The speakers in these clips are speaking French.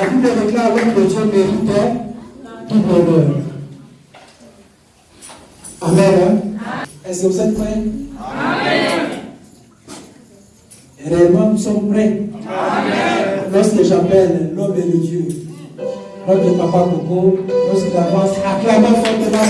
La Bible déclare l'homme de Dieu méritait tout bonheur. Amen. Est-ce que vous êtes prêts? Amen. Réellement, nous sommes prêts. Amen. Lorsque j'appelle l'homme de Dieu, l'homme de Papa Coco, lorsqu'il avance, acclamons fortement.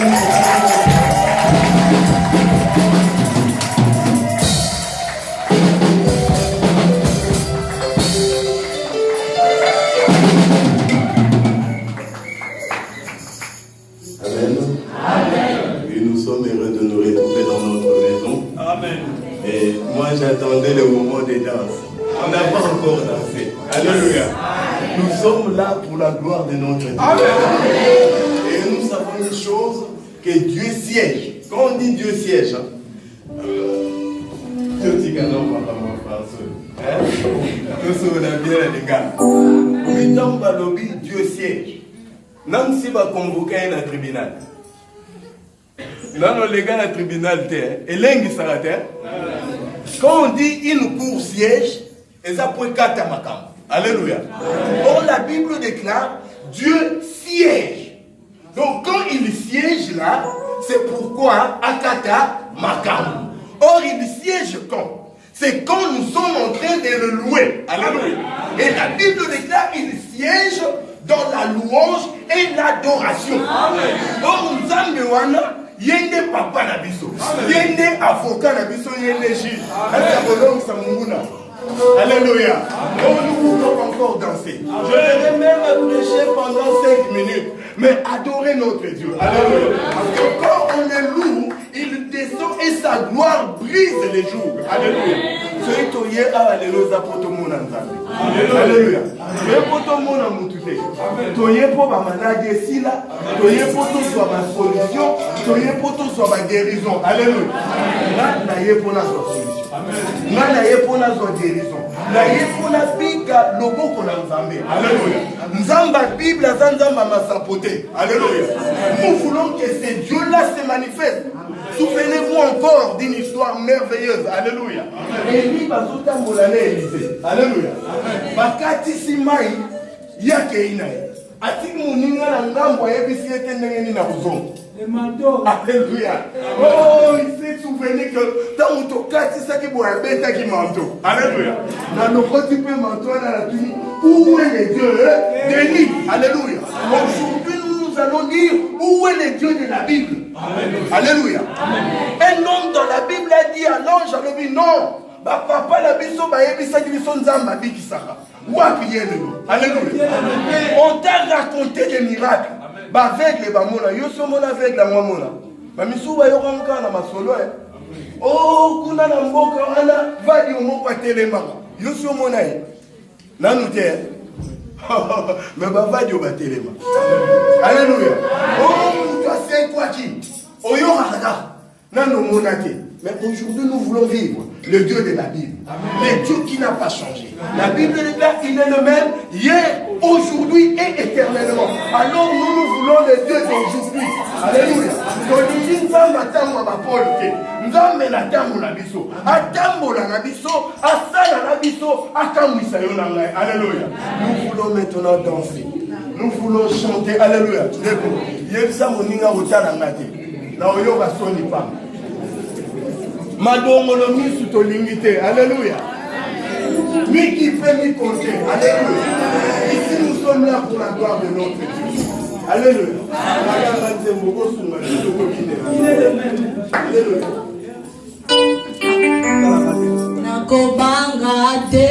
J'attendais le moment des danses. On n'a pas encore dansé. Alléluia. Nous sommes là pour la gloire de notre Dieu. Amen. Et nous savons une chose, que Dieu siège. Quand on dit Dieu siège, Dieu dit que non, papa, mon frère. Nous sommes bien les gars. Mais dans le lobby, Dieu siège. Même si on va convoquer un tribunal. Non, les gars, le tribunal, et l'engue s'arrête. Quand on dit une cour siège, et ça peut quatre makam. Alléluia. Or, la Bible déclare Dieu siège. Donc, quand il siège là, c'est pourquoi Akata makam. Or, il siège quand? C'est quand nous sommes en train de le louer. Alléluia. Et la Bible déclare il siège dans la louange et l'adoration. Or, nous avons yende papa na biso, yende avocat na biso, yende juge. Alléluia. Nous pouvons encore danser. Je vais même prêcher pendant 5 minutes, mais adorer notre Dieu. Alléluia. Parce que quand on est lourd, il descend et sa gloire brise les jours. Alléluia. Alléluia. Toye pour ma maladie ici là, toye pour tout soit ma solution, toye pour tout soit ma guérison. Alléluia. Là, naye pour la solution. Là, naye pour la guérison. Naye pour la biga lobo qu'on a nzambe. Alléluia. Nzamba Bible, nzamba ma sapoté. Alléluia. Nous voulons que ce Dieu-là se manifeste. Souvenez-vous encore d'une histoire merveilleuse. Alléluia. Élie bazota molane Élysée. Alléluia. Bakati simai yake inaye. Atiki muninga na ngambo yebisi ete ndenge na buzongo. Alléluia. Oh, il s'est souvenu que tant que tu as ça qui boit bête qui manteau. Alléluia. Dans nos petits peu manteau dans la tunique. Où est le Dieu? Denis. Alléluia. Aujourd'hui nous allons dire où est le Dieu de la Bible. Alléluia. Un homme dans la Bible a dit à l'ange, a dit non. Bah papa la biso ba yebisa ki biso nzamba bikisaka. Wapi yelelo. Alléluia. On t'a raconté des miracles. Bah aveugle ba mona yo so mona aveugle la mona. Ba misu ba yo konka na masolo Oh kuna na mboka ana vadi omoko atelema. Yo so mona e. Nanu te. Mais ba vadi obatelema. Alléluia. Oh toi c'est quoi qui? Oyo rada. Nanu mona te. Mais aujourd'hui, nous voulons vivre le Dieu de la Bible. Le Dieu qui n'a pas changé. La Bible déclare qu'il est le même hier, aujourd'hui et éternellement. Alors nous voulons le Dieu d'aujourd'hui. Alléluia. Alléluia. Nous voulons maintenant danser. Nous voulons chanter. Alléluia. Madongolo misu to limité. Alléluia. Mi qui fait mi compter. Alléluia. Ici nous sommes là pour la gloire de notre Dieu. Alléluia. Alléluia. Nakobanga te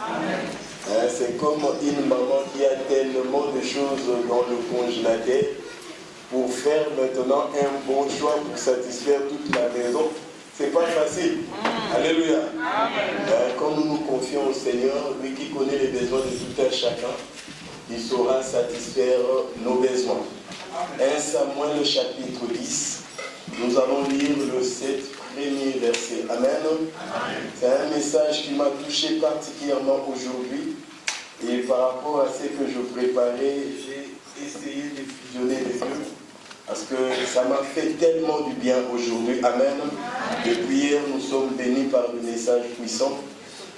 Alléluia. C'est comme une maman qui a tellement de choses dans le congélateur pour faire maintenant un bon choix pour satisfaire toute la maison. C'est pas facile. Alléluia. Quand nous nous confions au Seigneur, lui qui connaît les besoins de tout un chacun, il saura satisfaire nos besoins. 1 Samuel chapitre 10, nous allons lire le 7 premier verset. Amen. C'est un message qui m'a touché particulièrement aujourd'hui. Et par rapport à ce que je préparais, j'ai essayé de fusionner les deux. Parce que ça m'a fait tellement du bien aujourd'hui. Amen. Depuis hier, nous sommes bénis par le message puissant.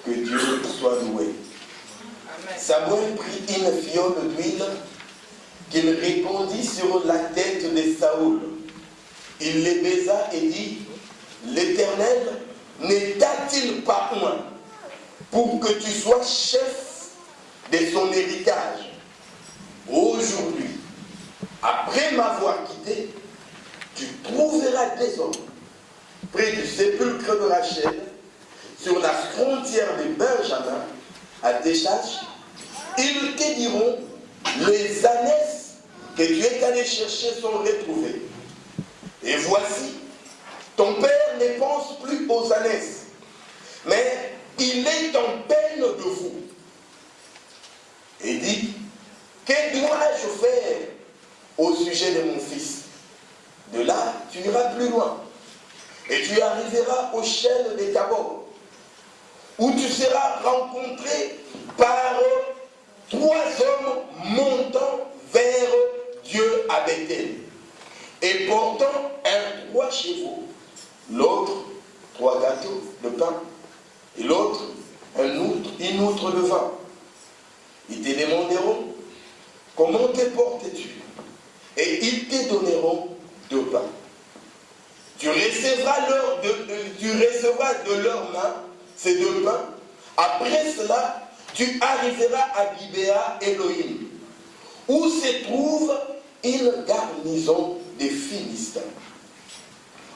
Que Dieu soit loué. Samuel prit une fiole d'huile qu'il répandit sur la tête de Saoul. Il les baisa et dit, l'Éternel ne t'a-t-il pas oint pour que tu sois chef de son héritage? Aujourd'hui, après m'avoir quitté, tu trouveras des hommes près du sépulcre de Rachel, sur la frontière de Benjamin, à Téchach. Ils te diront, les ânesses que tu es allé chercher sont retrouvées. Et voici, ton père ne pense plus aux ânesses, mais il est en peine de vous. Et dit, que dois-je faire au sujet de mon fils? De là, tu iras plus loin, et tu arriveras au chêne de Tabor, où tu seras rencontré par 3 hommes montant vers Dieu à Bethel, et portant 3 chevaux, l'autre 3 gâteaux de pain, et l'autre une outre de vin. Ils te demanderont, comment te portes-tu? Et ils te donneront 2 pains. Tu recevras de leurs mains ces 2 pains. Après cela, tu arriveras à Gibéa Elohim, où se trouve une garnison des Philistins.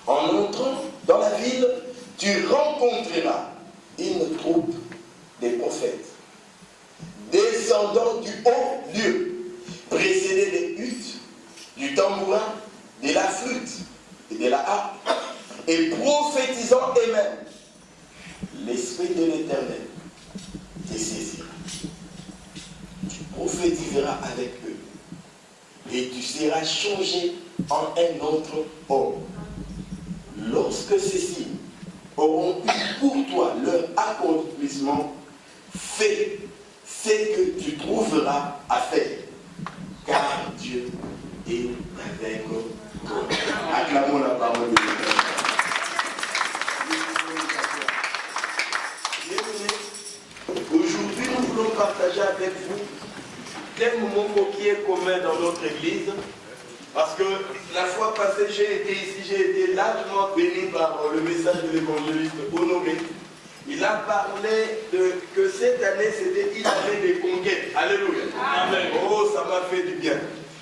En entrant dans la ville, tu rencontreras une troupe des prophètes, descendant du haut lieu, précédés des huttes, du tambourin, de la flûte et de la harpe, et prophétisant eux-mêmes. L'Esprit de l'Éternel te saisira. Tu prophétiseras avec eux, et tu seras changé en un autre homme. Lorsque ceux-ci auront eu pour toi leur accomplissement, fais ce que tu trouveras à faire, car Dieu est avec toi. Acclamons la parole de Dieu. Aujourd'hui, nous voulons partager avec vous des moments qui est commun dans notre église. Parce que la fois passée, j'ai été largement béni par le message de l'évangéliste Honoré. Il a parlé que cette année, il avait des conquêtes. Alléluia. Amen. Oh, ça m'a fait du bien.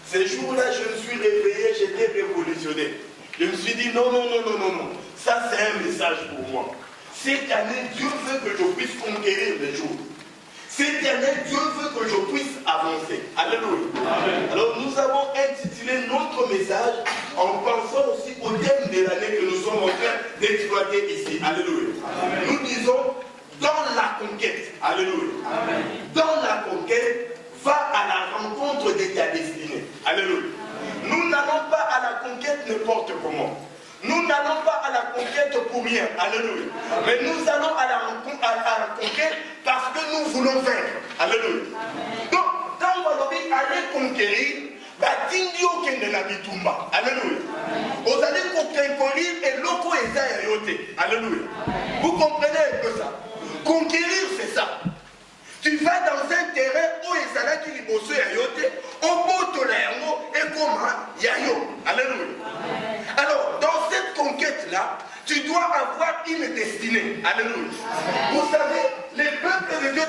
Ces jours-là, je me suis réveillé, j'étais révolutionné. Je me suis dit, non. Ça, c'est un message pour moi. Cette année, Dieu veut que je puisse conquérir les jours. Cette année, Dieu veut que je puisse avancer. Alléluia. Amen. Alors, nous avons intitulé notre message en pensant aussi au thème de l'année que nous sommes en train d'exploiter ici. Alléluia. Amen. Nous disons, dans la conquête. Alléluia. Amen. Dans la conquête, va à la rencontre de ta destinée. Alléluia. Amen. Nous n'allons pas à la conquête n'importe comment. Nous n'allons pas à la conquête pour rien. Alléluia. Amen. Mais nous allons à la conquête parce que nous voulons vaincre. Alléluia. Amen. Donc, dans Walobi, aller conquérir, Batindio Kendena Bitumba. Alléluia. Vous allez conquérir et l'oko est ayote. Alléluia. Vous comprenez un peu ça? Conquérir, c'est ça. Tu vas dans un terrain où il s'en a qui libosso ayote, au bout de l'aéro et comment yayo. Alléluia. Alors, dans cette conquête-là, tu dois avoir une destinée. Alléluia. Vous savez, les peuples de Dieu,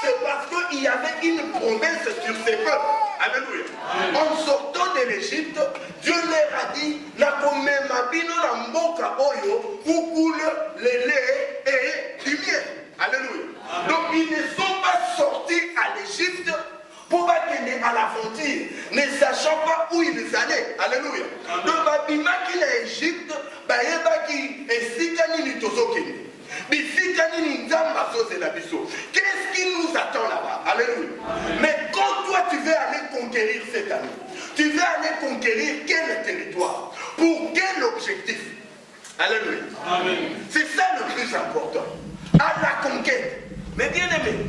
c'est parce qu'il y avait une promesse sur ces peuples. Alléluia. En sortant de l'Égypte, Dieu leur a dit, où coule le lait et aventure, ne sachant pas où ils allaient. Alléluia. Donc, babima qui est Égypte, bayeba qui est sikani ni tozokende. Bisikani ni nzamba sose la biso. Qu'est-ce qui nous attend là-bas? Alléluia. Mais quand toi tu veux aller conquérir cette année, tu veux aller conquérir quel territoire? Pour quel objectif? Alléluia. C'est ça le plus important. À la conquête. Mais bien aimé,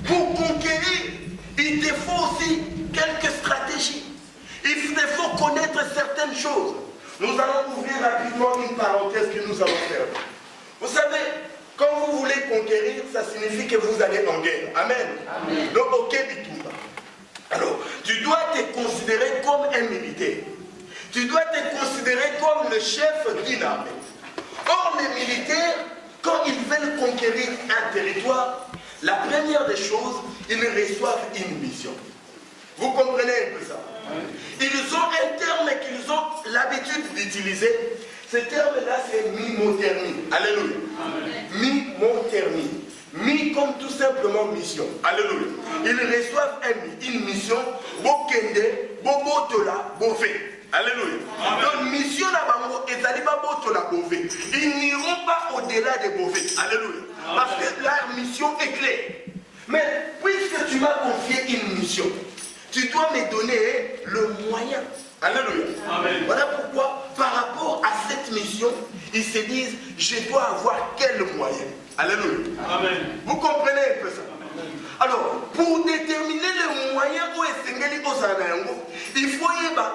pour conquérir, il te faut aussi quelques stratégies. Il te faut connaître certaines choses. Nous allons ouvrir rapidement une parenthèse que nous allons faire. Vous savez, quand vous voulez conquérir, ça signifie que vous allez en guerre. Amen. Donc, ok, Bitumba. Alors, tu dois te considérer comme un militaire. Tu dois te considérer comme le chef d'une armée. Or, les militaires, quand ils veulent conquérir un territoire, la première des choses, ils reçoivent une mission. Vous comprenez un peu ça? Ils ont un terme qu'ils ont l'habitude d'utiliser. Ce terme-là, c'est mimothermie. Alléluia. Mimothermie. Mi comme tout simplement mission. Alléluia. Ils reçoivent une mission. Bokende, bobotola, bové. Alléluia. Donc, mission là bové. Ils n'iront pas au-delà des bové. Alléluia. Parce que leur mission est claire. Mais puisque tu m'as confié une mission, tu dois me donner le moyen. Alléluia. Voilà pourquoi, par rapport à cette mission, ils se disent, je dois avoir quel moyen? Alléluia. Vous comprenez un peu ça? Alors, pour déterminer les moyens où il faut y aller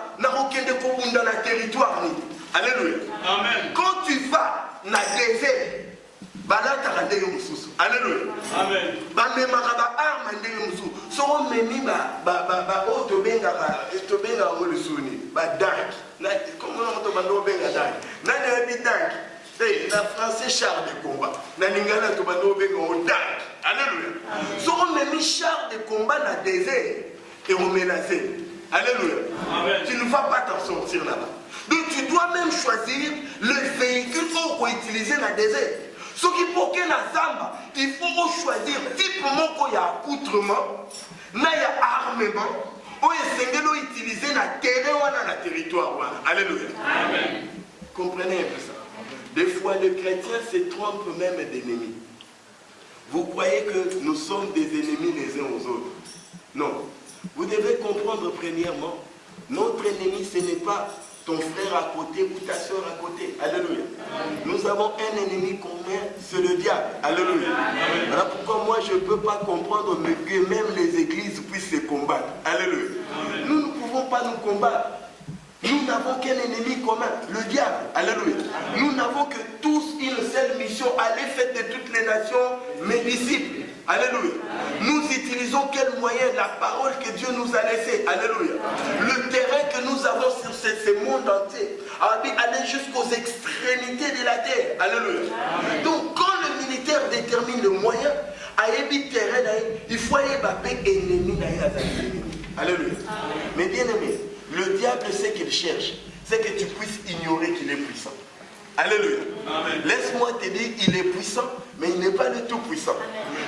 dans le territoire. Alléluia. Quand tu vas dans le désert, alléluia. Na français char de combat. Na lingala to bando benga o tank. Alléluia. So on met char de combat dans le désert et on menacé. Alléluia. Tu ne vas pas t'en sortir là-bas. Donc tu dois même choisir le véhicule qu'on va utiliser dans le désert. Ce qui pour que na zamba, il faut choisir type moko ya accoutrement, na ya armement, ou esengelo utiliser na terrain ou na territoire. Alléluia. Amen. Comprenez un peu ça. Des fois, les chrétiens se trompent même d'ennemis. Vous croyez que nous sommes des ennemis les uns aux autres? Non. Vous devez comprendre premièrement, notre ennemi, ce n'est pas ton frère à côté ou ta soeur à côté. Alléluia. Nous avons un ennemi commun, c'est le diable. Alléluia. Voilà pourquoi moi, je ne peux pas comprendre que même les églises puissent se combattre. Alléluia. Nous ne pouvons pas nous combattre. Nous n'avons qu'un ennemi commun, le diable. Alléluia. Nous n'avons que tous une seule mission, aller faire de toutes les nations mes disciples. Alléluia. Nous utilisons quel moyen? La parole que Dieu nous a laissée. Alléluia. Le terrain que nous avons sur ce monde entier. Aller jusqu'aux extrémités de la terre. Alléluia. Donc quand le militaire détermine le moyen, il faut aller ennemi. Alléluia. Mais bien aimé, le diable sait qu'il cherche, c'est que tu puisses ignorer qu'il est puissant. Alléluia. Laisse-moi te dire, il est puissant, mais il n'est pas du tout puissant.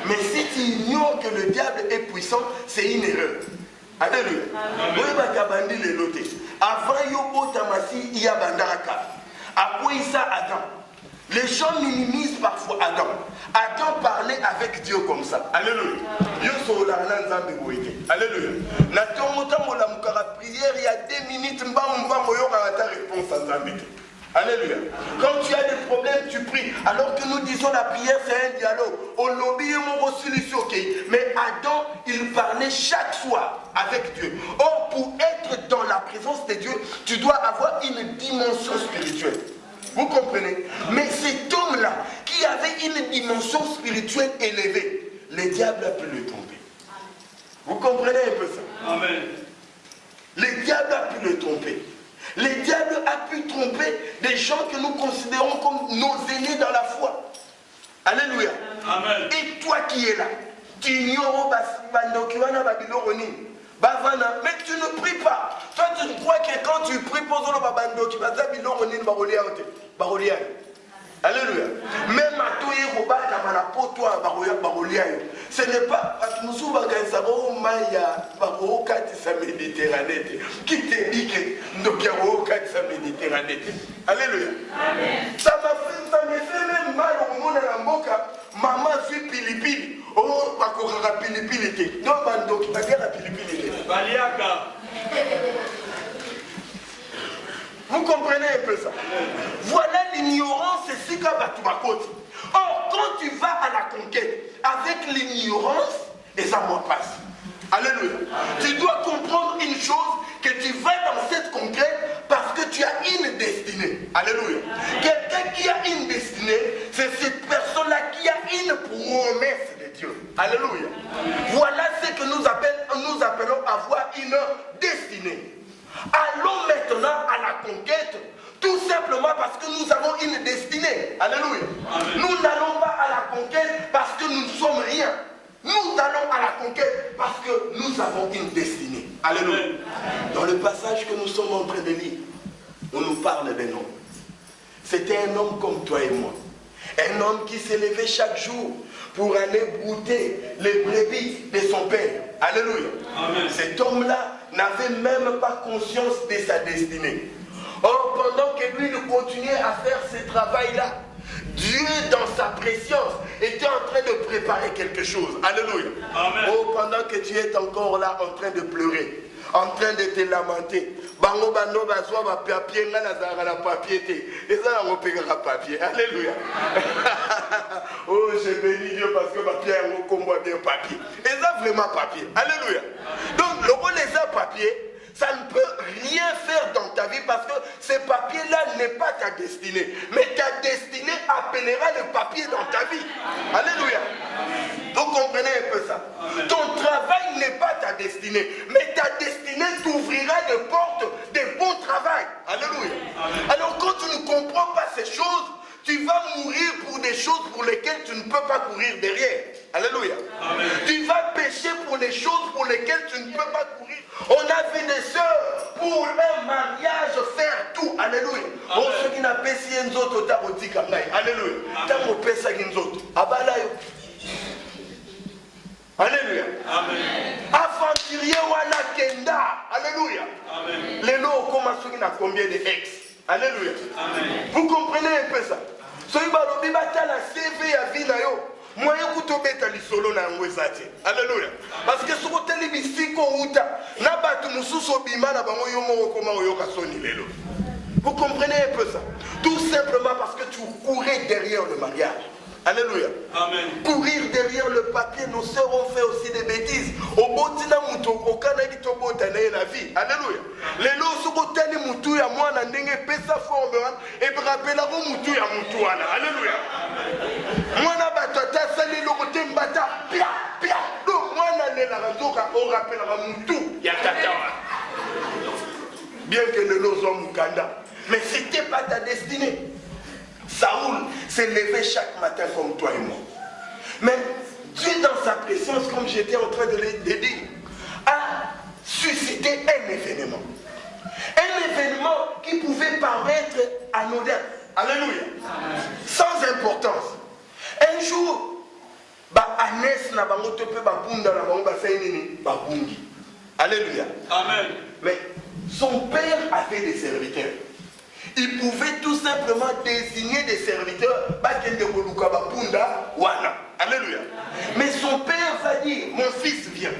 Mais si tu ignores que le diable est puissant, c'est une erreur. Alléluia. Avant Yoko Tamasi, il y a Bandaraka. Après ça, Adam. Les gens minimisent parfois Adam. Adam parlait avec Dieu comme ça. Alléluia. Alléluia. Prière, il y a 2 minutes, ta réponse à Zambé. Alléluia. Quand tu as des problèmes, tu pries. Alors que nous disons la prière, c'est un dialogue. On l'obéit, on reçoit les. Mais Adam, il parlait chaque soir avec Dieu. Or, pour être dans la présence de Dieu, tu dois avoir une dimension spirituelle. Vous comprenez? Mais cet homme-là, qui avait une dimension spirituelle élevée, le diable a pu le tromper. Vous comprenez un peu ça? Amen. Le diable a pu le tromper. Le diable a pu tromper des gens que nous considérons comme nos aînés dans la foi. Alléluia. Amen. Et toi qui es là, tu ignores mais tu ne pries pas. Toi, tu crois que quand tu pries, Alléluia. Même à tout ce n'est pas nous sommes Méditerranée qui te dit que nous avons Méditerranée. Alléluia. Ça me fait même mal au monde à la mboka. Maman fait pilipili. Oh, pas qu'on a pilipili. Non, bando qui t'a la pilipili. Baliaka. Vous comprenez un peu ça? Voilà l'ignorance, c'est ce qu'a battu ma côte. Or, quand tu vas à la conquête avec l'ignorance, et ça m'en passe. Alléluia. Tu dois comprendre une chose, que tu vas dans cette conquête parce que tu as une destinée. Alléluia. Quelqu'un qui a une destinée, c'est cette personne-là qui a une promesse de Dieu. Alléluia. Voilà ce que nous appelons avoir une destinée. Allons maintenant à la conquête, tout simplement parce que nous avons une destinée. Alléluia. Amen. Nous n'allons pas à la conquête parce que nous ne sommes rien. Nous allons à la conquête parce que nous avons une destinée. Alléluia. Amen. Dans le passage que nous sommes en train de lire, on nous parle d'un homme. C'était un homme comme toi et moi. Un homme qui s'est levé chaque jour pour aller brouter les brebis de son père. Alléluia. Amen. Cet homme-là n'avait même pas conscience de sa destinée. Or, pendant que lui continuait à faire ce travail-là, Dieu, dans sa préscience, était en train de préparer quelque chose. Alléluia. Amen. Oh, pendant que tu es encore là en train de pleurer, en train de te lamenter, bango bando bazwa ba papier nga nazara na papier te. Et ça on pegera papier. Alléluia. Oh, je bénis Dieu parce que papier on combat bien papier. Et ça vraiment papier. Alléluia. Donc le rôle des papiers, ça ne peut rien faire dans ta vie parce que ce papier-là n'est pas ta destinée. Mais ta destinée appellera le papier dans ta vie. Alléluia. Vous comprenez un peu ça? Ton travail n'est pas ta destinée. Mais ta destinée t'ouvrira des portes de bon travail. Alléluia. Alors quand tu ne comprends pas ces choses, tu vas mourir pour des choses pour lesquelles tu ne peux pas courir derrière. Alléluia. Amen. Tu vas pécher pour les choses pour lesquelles tu ne peux pas courir. On a vu des sœurs pour un mariage faire tout. Alléluia. On se dit n'a pas si un autre tarotika. Alléluia. Tant qu'on pèse à une autre. Abalayo. Alléluia. Amen. Aventurier wana kenda. Alléluia. Amen. Les lots commencent à combien de ex. Alléluia. Amen. Vous comprenez un peu ça? Soyez balobi batala CV à vinayo. Moi écoute beta lisolo na ngwezati. Alléluia. Parce que soko teli bisiko uta na batu mususo bima na bango yomo koma oyoka soni lelo. Vous comprenez un peu ça? Tout simplement parce que tu courais derrière le mariage. Alléluia. Amen. Courir derrière le papier, nos sœurs ont fait aussi des bêtises. Au botina muto, au kanagi tobo tanaye la vie. Alléluia. Les lots sont tani mutu ya moi na ndenge pesa forme et rappela ko mutu ya mutu wana. Alléluia. Moi na batata sali lokote mbata pia pia. Donc moi na le la razoka on rappellera mutu ya tatawa. Bien que les lots soient mukanda, mais c'était pas ta destinée. Saoul s'est levé chaque matin comme toi et moi. Mais Dieu dans sa présence, comme j'étais en train de le dire, a suscité un événement. Un événement qui pouvait paraître anodin. Alléluia. Sans importance. Un jour, Agnès n'a pas monté Alléluia. Amen. Mais son père avait des serviteurs. Il pouvait tout simplement désigner des serviteurs. Alléluia. Mais son père va dire, mon fils vient.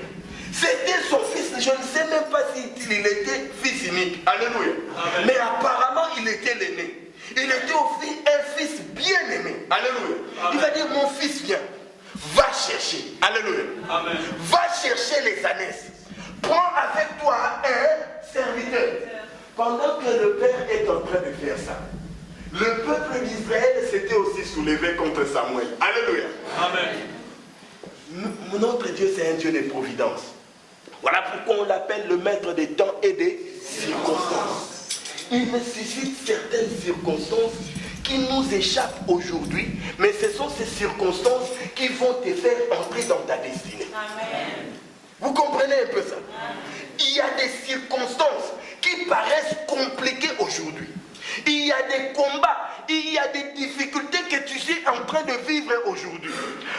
C'était son fils, je ne sais même pas s'il était fils unique. Alléluia. Amen. Mais apparemment, il était l'aîné. Il était aussi un fils bien aimé. Alléluia. Amen. Il va dire, mon fils vient. Va chercher. Alléluia. Amen. Va chercher les ânesses. Prends avec toi un serviteur. Pendant que le père est en train de faire ça, le peuple d'Israël s'était aussi soulevé contre Samuel. Alléluia. Amen. Notre Dieu, c'est un Dieu de providence. Voilà pourquoi on l'appelle le maître des temps et des circonstances. Il suscite certaines circonstances qui nous échappent aujourd'hui, mais ce sont ces circonstances qui vont te faire entrer dans ta destinée. Amen. Vous comprenez un peu ça? Il y a des circonstances qui paraissent compliquées aujourd'hui. Il y a des combats il y a des difficultés que tu es en train de vivre aujourd'hui.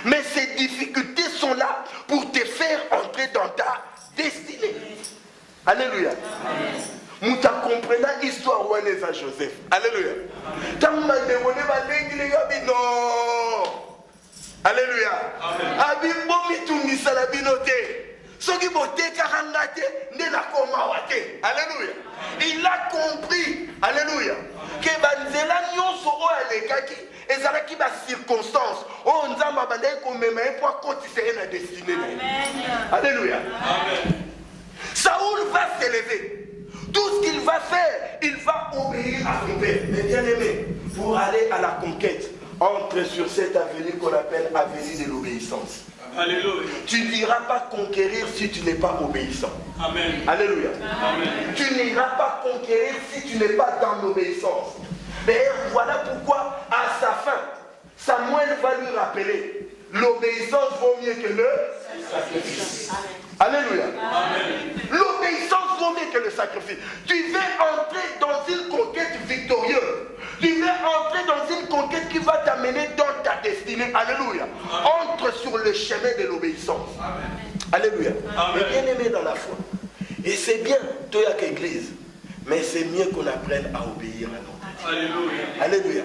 Mais ces difficultés sont là pour te faire entrer dans ta destinée. Alléluia. Nous comprenons l'histoire où est Joseph. Alléluia. Non. Alléluia. Alléluia. Il a compris. Alléluia. Que banzela nyonso o alekaki ezalaki ba circonstance o nzamba bandai ko mema pour continuer la destinée. Alléluia. Amen. Saoul va s'élever. Tout ce qu'il va faire, il va obéir à son père. Mais bien aimé, pour aller à la conquête, entre sur cette avenue qu'on appelle avenue de l'obéissance. Alléluia. Tu n'iras pas conquérir si tu n'es pas obéissant. Amen. Alléluia. Amen. Tu n'iras pas conquérir si tu n'es pas dans l'obéissance. D'ailleurs, voilà pourquoi, à sa fin, Samuel va lui rappeler, l'obéissance vaut mieux que le sacrifice. Alléluia. L'obéissance vaut mieux que le sacrifice. Tu veux entrer dans une conquête victorieuse. Tu veux entrer dans une conquête qui va t'amener dans ta destinée. Alléluia. Entre sur le chemin de l'obéissance. Alléluia. Mais bien aimé dans la foi. Et c'est bien, toi à l'église. Mais c'est mieux qu'on apprenne à obéir à notre Dieu. Alléluia. Alléluia.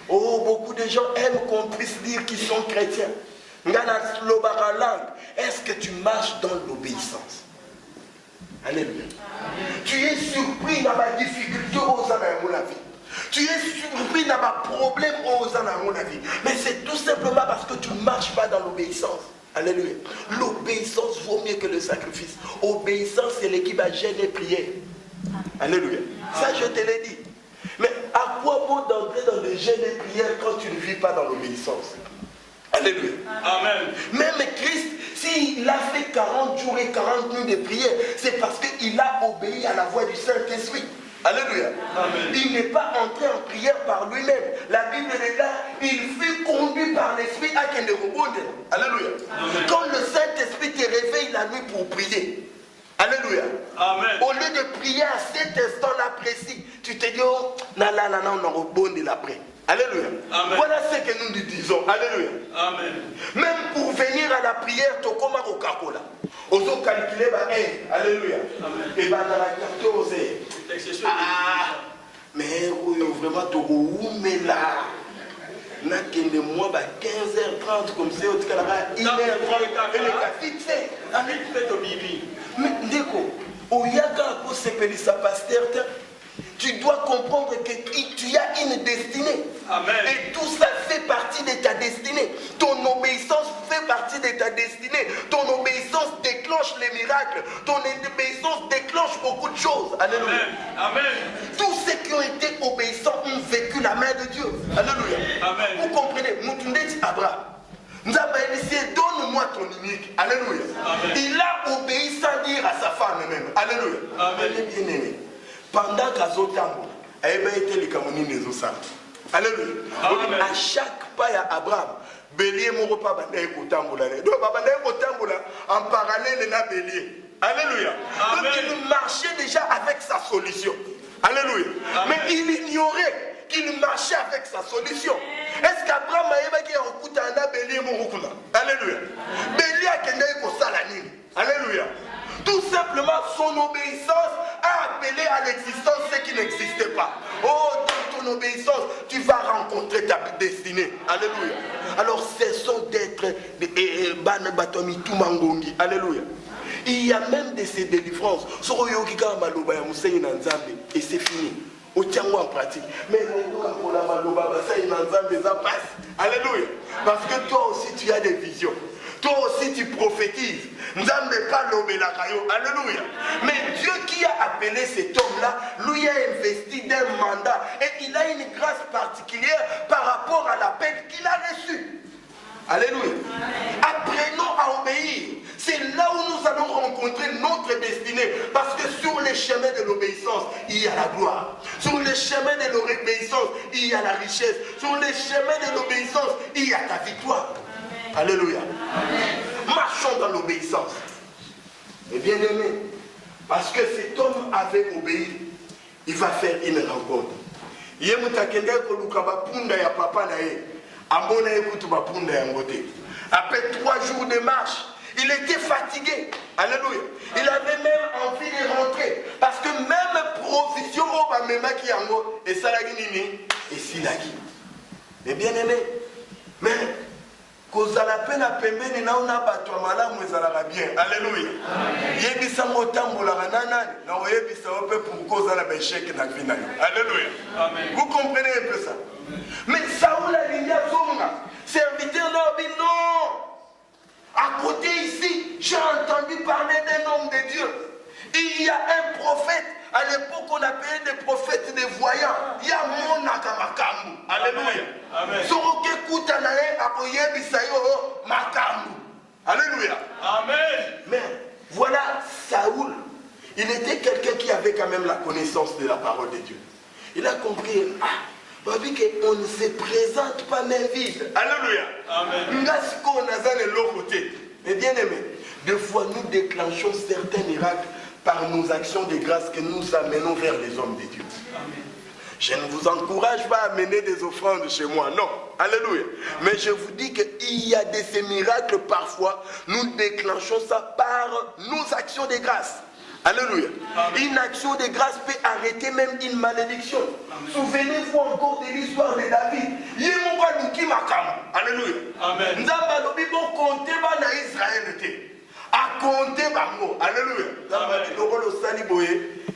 Oh, beaucoup de gens aiment qu'on puisse dire qu'ils sont chrétiens. Est-ce que tu marches dans l'obéissance? Alléluia. Tu es surpris dans ma difficulté aux âmes de la vie. Tu es surpris dans ma problème aux âmes de la vie. Mais c'est tout simplement parce que tu ne marches pas dans l'obéissance. Alléluia. L'obéissance vaut mieux que le sacrifice. Obéissance, c'est l'équipe à jeûne et prière. Alléluia. Ça, je te l'ai dit. Mais à quoi bon d'entrer dans des jeûnes et prières quand tu ne vis pas dans l'obéissance? Alléluia. Amen. Même Christ, s'il a fait 40 jours et 40 nuits de prière, c'est parce qu'il a obéi à la voix du Saint-Esprit. Alléluia. Amen. Il n'est pas entré en prière par lui-même. La Bible est là, il fut conduit par l'Esprit à Kenderobonde. Alléluia. Amen. Quand le Saint-Esprit te réveille la nuit pour prier, alléluia. Amen. Au lieu de prier à cet instant-là précis, tu te dis, oh, on a rebondé l'après. Alléluia. Amen. Voilà ce que nous disons. Alléluia. Amen. Même pour venir à la prière, tu comme au Coca-Cola. Oso calculer, alléluia. Et dans la 14 heures. Ah, mais vraiment, tu es là. N'a qu'un de moi, 15h30, comme c'est au Canada, 1h30, et les cas fixés. Amen. Faites au bibi. Mais, Ndeko, au Yaga, pour s'appeler sa pasteur, tu dois comprendre que tu as une destinée. Amen. Et tout ça fait partie de ta destinée. Ton obéissance fait partie de ta destinée. Ton obéissance déclenche les miracles. Ton obéissance déclenche beaucoup de choses. Alléluia. Amen. Tous ceux qui ont été obéissants ont vécu la main de Dieu. Alléluia. Amen. Vous comprenez? Moutoundé Abraham. Nous avons initié, donne-moi ton unique. Alléluia. Amen. Il a obéi sans dire à sa femme même. Alléluia. Amen. Bien aimé. Pendant qu'Azotambo, elle a été le Cameroun des Osam. Alléluia. À chaque pas à Abraham, bélier mon repas bandé Kotambola. Donc bandé Kotambola en parallèle de la bélier. Alléluia. Donc il marchait déjà avec sa solution. Alléluia. Mais il ignorait qu'il marchait avec sa solution. Est-ce qu'Abraham a été en Koutana bélier mon repas? Alléluia. Bélier a kendé Kosalanine. Alléluia. Tout simplement, son obéissance a appelé à l'existence ce qui n'existait pas. Oh, dans ton obéissance, tu vas rencontrer ta destinée. Alléluia. Alors, cessons d'être Alléluia. Il y a même de ces délivrances. Et c'est fini. Au en pratique. Mais alléluia. Parce que toi aussi, tu as des visions. Toi aussi tu prophétises. Alléluia. Mais Dieu qui a appelé cet homme-là, lui a investi d'un mandat. Et il a une grâce particulière par rapport à l'appel qu'il a reçu. Alléluia. Apprenons à obéir. C'est là où nous allons rencontrer notre destinée. Parce que sur les chemins de l'obéissance, il y a la gloire. Sur les chemins de l'obéissance, il y a la richesse. Sur les chemins de l'obéissance, il y a ta victoire. Alléluia. Amen. Marchons dans l'obéissance. Et bien aimé, parce que cet homme avait obéi, il va faire une rencontre. Ye mutakende koluka bapunda ya papa na ye. Amona ekutu bapunda ya ngote. Après 3 jours de marche, il était fatigué. Alléluia. Il avait même envie de rentrer. Parce que même provision au bamema ki yango et salagi nini et silaki. Mais bien aimé, mais kozala pe na pembeni na una bato malamu ezalaka bien. Alléluia. Yebisa motambola nanani na oyebisa ope pour kozala ba échec na vie na yo. Alléluia. Amen. Vous comprenez un peu ça? Mais Saoul a dit zonga, serviteur d'Obi, non. À côté ici, j'ai entendu parler d'un homme de Dieu. Il y a un prophète. À l'époque, on appelait des prophètes des voyants. Il y a mon Nakamakamu. Alléluia. Amen. Alléluia. Amen. Mais voilà Saoul. Il était quelqu'un qui avait quand même la connaissance de la parole de Dieu. Il a compris. On ne se présente pas main vide. Alléluia. Amen. Mais bien aimé, des fois nous déclenchons certains miracles par nos actions de grâce que nous amenons vers les hommes de Dieu. Amen. Je ne vous encourage pas à amener des offrandes chez moi, non. Alléluia. Mais je vous dis qu'il y a de ces miracles parfois, nous déclenchons ça par nos actions de grâce. Alléluia. Amen. Une action de grâce peut arrêter même une malédiction. Souvenez-vous encore de l'histoire de David. Alléluia. Amen. Alléluia.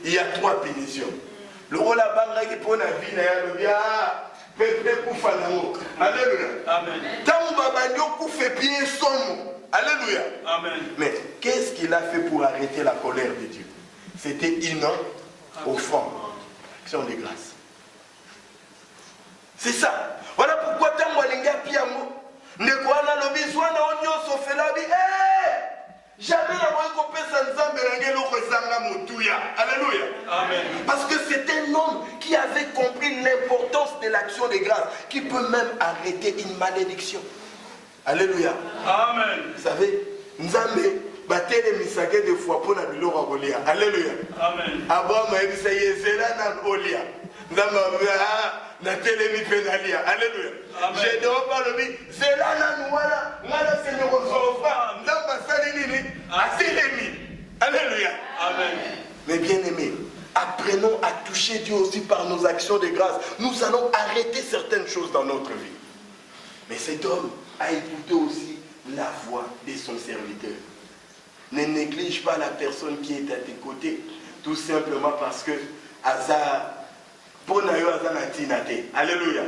Il y a 3 punitions. Le rôle à Banga qui prend la vie, alléluia. Amen. Alléluia. Amen. Mais qu'est-ce qu'il a fait pour arrêter la colère de Dieu? C'était une offrande, action de grâce. C'est ça. Voilà pourquoi tant walinga piamo ne kwana lobizwa na onyo sofela bi jamais la voix qu'on peut s'ensemble l'angelo resanga motuya. Alléluia. Amen. Parce que c'est un homme qui avait compris l'importance de l'action de grâce qui peut même arrêter une malédiction. Alléluia. Amen. Vous savez, Nzambe batele misake de fois pour la biloko akolia. Alléluia. Amen. Abraham a dit ça y est, zela na olia. Nzambe na telemi penalia. Alléluia. Je ne vois pas le bi zela na nuala, ngala seigneur osofa. Nzambe sali nini? Atelemi. Alléluia. Amen. Mais bien aimés, apprenons à toucher Dieu aussi par nos actions de grâce. Nous allons arrêter certaines choses dans notre vie. Mais cet homme a écouté aussi la voix de son serviteur. Ne néglige pas la personne qui est à tes côtés, tout simplement parce que Aza, pour nayo Aza na tinate. Alléluia.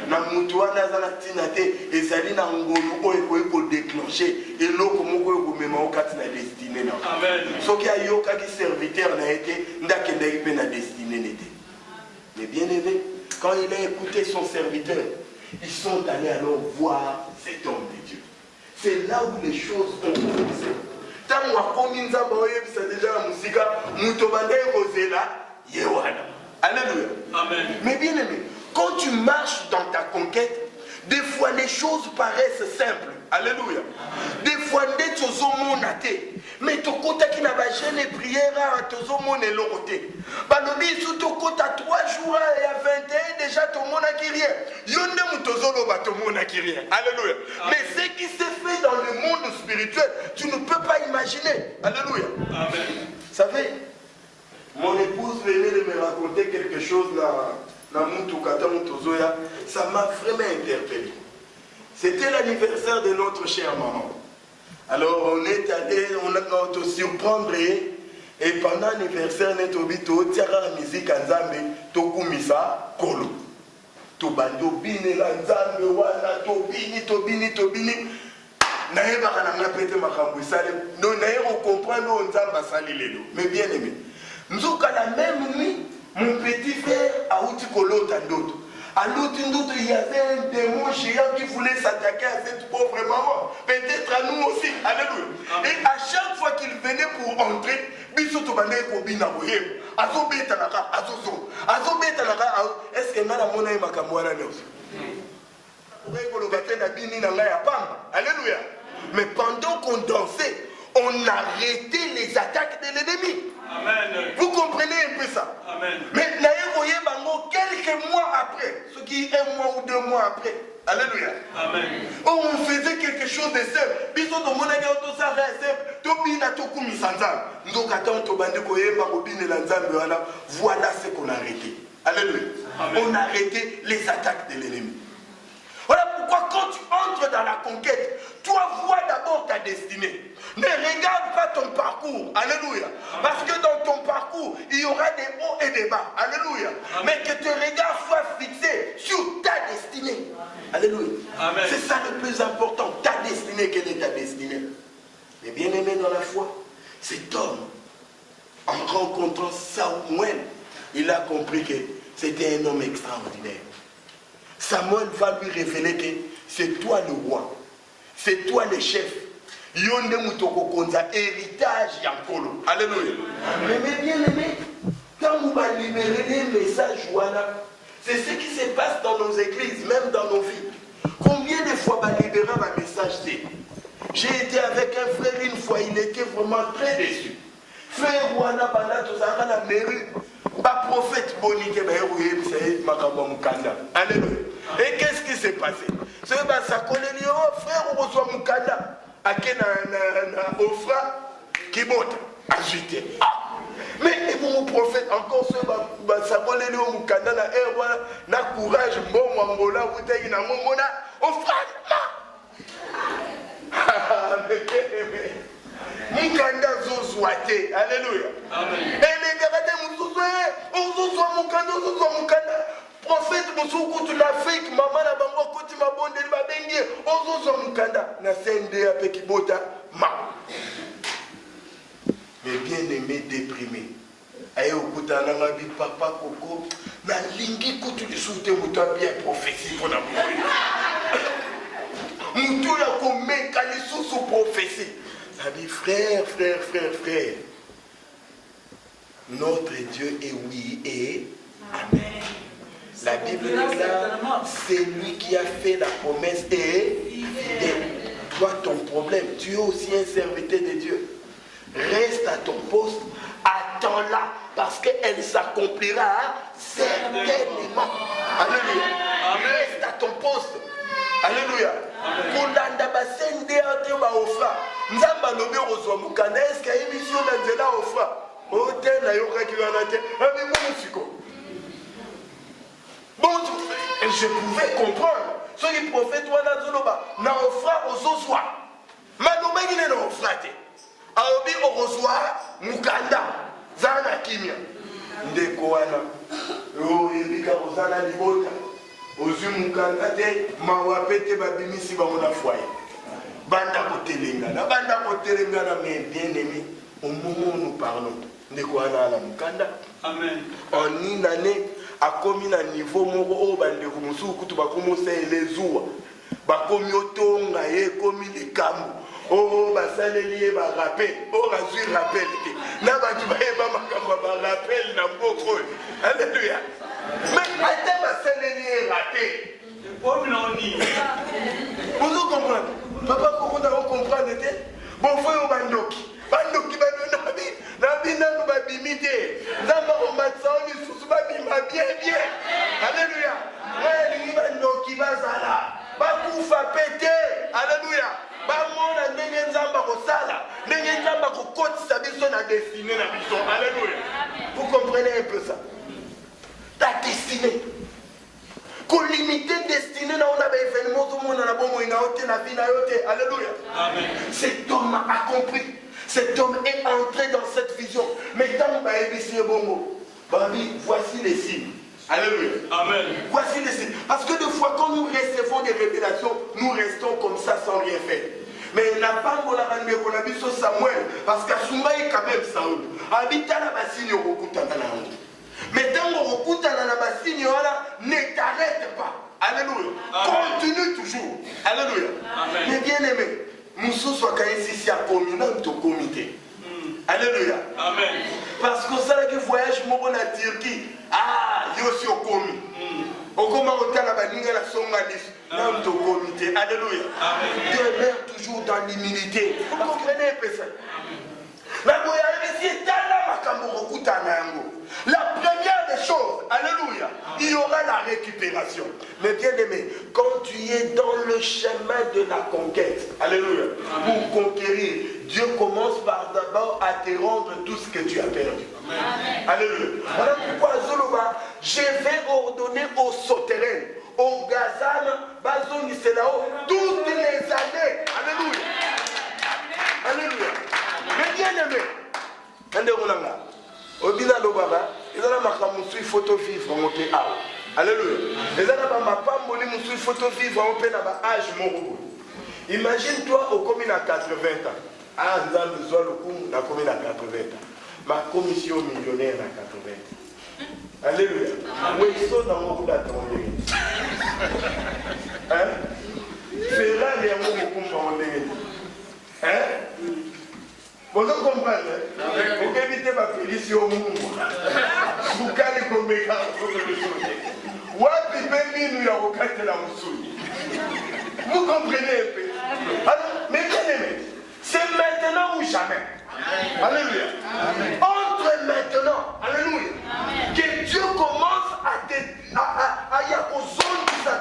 Na mutuwa na Aza na tinate, ezali na ngolu oyo ko déclencher et loko moko ko mema okati na destinée na. Amen. Soki ayoka ki serviteur na été, ndakende pe na destinée n'était. Mais bien aimé, quand il a écouté son serviteur, ils sont allés alors voir cet homme de Dieu. C'est là où les choses ont commencé. Alléluia. Amen. Mais bien aimé, quand tu marches dans ta conquête, des fois les choses paraissent simples. Alléluia. Des fois, mais tu kota qui n'a pas gêné prière à Tozomon et l'oroté. Balobi, sous ton kota 3 jours et à 21, déjà ton monde a qui rien. Yonde mutozolo ba ton monde a qui rien. Alléluia. Mais ce qui s'est fait dans le monde spirituel, tu ne peux pas imaginer. Alléluia. Amen. Vous savez, mon épouse venait de me raconter quelque chose dans Mutukata Mutozoya. Ça m'a vraiment interpellé. C'était l'anniversaire de notre chère maman. Alors on est allé, on a te surprendre et pendant l'anniversaire, on est obligé tiara la musique en Zambé, tokumisa kolo. Tobando bine la Zambé, wana tobini. Naye bakana pete makambu sale. Non naye on comprend nous Nzamba sali lelo. Mais bien aimé. Nzuka la même nuit, mon petit frère a outi kolo tandoto. À l'autre, il y avait un démon géant qui voulait s'attaquer à cette pauvre maman. Peut-être à nous aussi. Alléluia. Et à chaque fois qu'il venait pour entrer, est-ce que alléluia. Mais pendant qu'on dansait, on arrêtait les attaques de l'ennemi. Amen. Vous comprenez un peu ça? Amen. Mais voyez, quelques mois après, ce qui est 1 mois ou 2 mois après, alléluia. Amen. Oh, on faisait quelque chose de simple. Biso to monaka to ça simple. To bina to kumi sanzam. Donc attends to bande ko yemba ko bina la nzambe wana. Voilà ce qu'on a arrêté. Alléluia. Amen. On a arrêté les attaques de l'ennemi. Voilà pourquoi quand tu entres dans la conquête, toi vois d'abord ta destinée. Ne regarde pas ton parcours. Alléluia. Parce que dans ton parcours, il y aura des hauts et des bas. Alléluia. Amen. Mais que tes regards soient fixés sur ta destinée. Alléluia. Amen. C'est ça le plus important. Ta destinée, quelle est ta destinée? Mais bien aimé dans la foi, cet homme, en rencontrant Samuel, il a compris que c'était un homme extraordinaire. Samuel va lui révéler que c'est toi le roi, c'est toi le chef. Yonde mutoko konza héritage yankolo. Alléluia. Mais bien aimé, quand vous va libérer les messages, voilà, c'est ce qui se passe dans nos églises, même dans nos vies. Combien de fois va libérer un message? J'ai été avec un frère une fois, il était vraiment très déçu. Frère Wana Bana Tozara la mairie, pas prophète Bonike Bahéroué, c'est Makaba Mukanda. Alléluia. Et qu'est-ce qui s'est passé? C'est que ça connaît frère on reçoit Mukanda. Akena na Ofra qui monte. Ensuite. Mais mon prophète, encore ce ça connaît Mukanda na Erwa, na courage, bon Mambola, vous t'ayez na Momona, Ofra. Mukanda zozwate. Alléluia. Amen. Et les gars Mukanda. Prophète Moussoukou, tu l'as fait, maman na bango koti mabonde li babengi, ozo Mukanda na sende ape kibota ma. Mais bien aimé déprimé. Aye okuta na ngabi papa koko na lingi kutu li soute muta bien prophétie pour na Moutou ya komé kali sous prophétie. Ça dit frère. Notre Dieu est oui et amen. La Bible dit là, c'est lui qui a fait la promesse et fidèle. Toi, ton problème, tu es aussi un serviteur de Dieu. Reste à ton poste, attends-la, parce qu'elle s'accomplira certainement. Alléluia. Reste à ton poste. Alléluia. Kolanda basende ate ba ofra. Nzamba lobe rozwa mukanda eska émission na nzela ofra. Ote na yoka ki wana te. Ami mo musiko. Bon, je pouvais comprendre. Ce qui prophète wana zoloba na ofra ozozwa. Maloba ngine na ofra te. Aobi orozwa mukanda zana kimia. Ndeko wana. Yo ebika ozana libota. Ozu mukanda te mawapete babimisi bamona foyer. Banda kotelengana mais bien aimé, au moment où nous parlons, ndeko wana la mukanda. Amen. En une année a commis un niveau moko o bandeko musuku tu bakomosa elezuwa. Bakomi otonga ye komi likambo. Oh basaleli ba rappel, oh razui rappel te. Na ba tu ba makambo ba rappel na mboko. Alléluia. Mais attends basaleli raté. Vous comprenez? Papa comment on comprend était? Bon frère bandoki. Bandoki nabi nanu babimite. Nzamba omatsaoni susu babima bien. Alléluia. Ouais, bandoki bazala. Bakufa pété. Alléluia. Bamona ndenge nzamba kosala. Ndenge nzamba kokotisa biso na destinée na biso. Alléluia. Vous comprenez un peu ça? Ta destinée. Qu'on limite destinée na on a des événements tout le monde na bon moïna ote na vie na yote. Alléluia. Amen. Cet homme a compris. Cet homme est entré dans cette vision. Mais tant ba ebisi bongo. Babi, voici les signes. Alléluia. Amen. Voici les signes. Parce que des fois quand nous recevons des révélations, nous restons comme ça sans rien faire. Mais la femme on a ramené qu'on a vu sur Samuel parce qu'à Soumaï quand même Saoul. Habita la bassine au Rokuta. Mais tant qu'on recoute dans la bassine, ne t'arrête pas. Alléluia. Continue toujours. Alléluia. Amen. Mais bien aimé, Moussou soit quand même ici à communauté au comité. Alléluia. Amen. Parce que ça qui voyage mon en Turquie, il y a aussi au comité. Au comment on t'a la baninga la songalis dans ton comité. Alléluia. Demeure toujours dans l'humilité. Vous comprenez un peu ça? La première des choses, alléluia, il y aura la récupération. Mais bien aimé, quand tu es dans le chemin de la conquête, alléluia, pour conquérir, Dieu commence par d'abord à te rendre tout ce que tu as perdu. Amen. Alléluia. Voilà pourquoi Zoloba, je vais ordonner aux souterrains, aux gazans, bazoni c'est là-haut, toutes les années. Alléluia. Alléluia. Mais bien aimé, Obina Lobaba, ils ont ma photo vivre en paix. Alléluia. Ils ont ma femme photo vivre en paix dans âge morobo. Imagine-toi au commune à 80 ans. Ah, nous avons besoin de la commune à 80 ans. Ma commission millionnaire à 80 ans. Alléluia. Où ils sont dans mon bout d'attendre. Hein? Ferrari et mon bout hein? Vous comprenez? Vous évitez ma félicité au monde. Vous calez comme mes gars. Vous comprenez un peu? Alors, mais bien aimé, c'est maintenant ou jamais. Alléluia. Entre maintenant, alléluia, que Dieu commence à